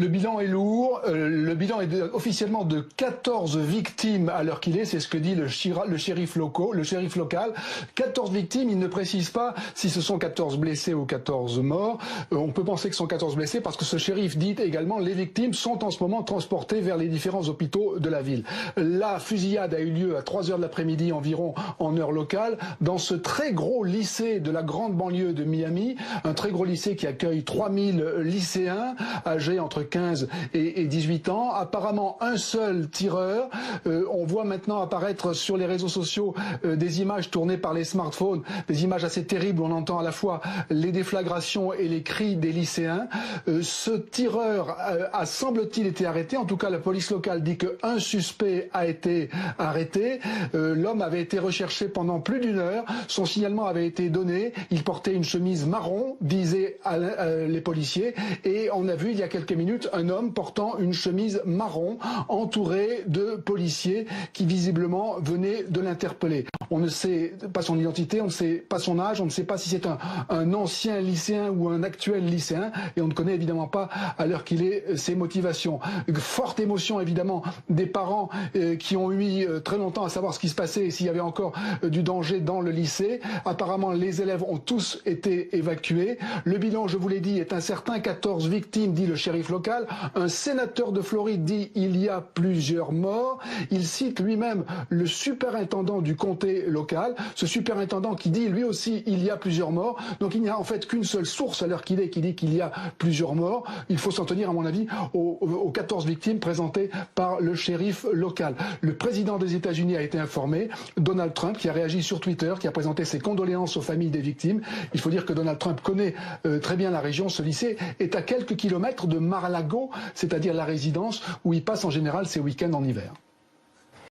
Le bilan est lourd. Le bilan est officiellement de 14 victimes à l'heure qu'il est. C'est ce que dit le shérif local. 14 victimes. Il ne précise pas si ce sont 14 blessés ou 14 morts. On peut penser que ce sont 14 blessés parce que ce shérif dit également les victimes sont en ce moment transportées vers les différents hôpitaux de la ville. La fusillade a eu lieu à 3 heures de l'après-midi environ en heure locale dans ce très gros lycée de la grande banlieue de Miami. Un très gros lycée qui accueille 3000 lycéens âgés entre 15 et 18 ans. Apparemment, un seul tireur. On voit maintenant apparaître sur les réseaux sociaux des images tournées par les smartphones, des images assez terribles. On entend à la fois les déflagrations et les cris des lycéens. Ce tireur a, semble-t-il, été arrêté. En tout cas, la police locale dit qu'un suspect a été arrêté. L'homme avait été recherché pendant plus d'1 heure. Son signalement avait été donné. Il portait une chemise marron, disaient les policiers. Et on a vu il y a quelques minutes un homme portant une chemise marron entouré de policiers qui visiblement venaient de l'interpeller. On ne sait pas son identité, on ne sait pas son âge, on ne sait pas si c'est un ancien lycéen ou un actuel lycéen et on ne connaît évidemment pas à l'heure qu'il est ses motivations. Forte émotion évidemment des parents qui ont eu très longtemps à savoir ce qui se passait et s'il y avait encore du danger dans le lycée. Apparemment les élèves ont tous été évacués. Le bilan, je vous l'ai dit, est incertain. 14 victimes, dit le shérif local. Un sénateur de Floride dit il y a plusieurs morts. Il cite lui-même le superintendant du comté local. Ce superintendant qui dit lui aussi il y a plusieurs morts. Donc il n'y a en fait qu'une seule source à l'heure qu'il est qui dit qu'il y a plusieurs morts. Il faut s'en tenir à mon avis aux 14 victimes présentées par le shérif local. Le président des États-Unis a été informé. Donald Trump qui a réagi sur Twitter, qui a présenté ses condoléances aux familles des victimes. Il faut dire que Donald Trump connaît très bien la région. Ce lycée est à quelques kilomètres de Mar-a-Lago, c'est-à-dire la résidence où il passe en général ses week-ends en hiver.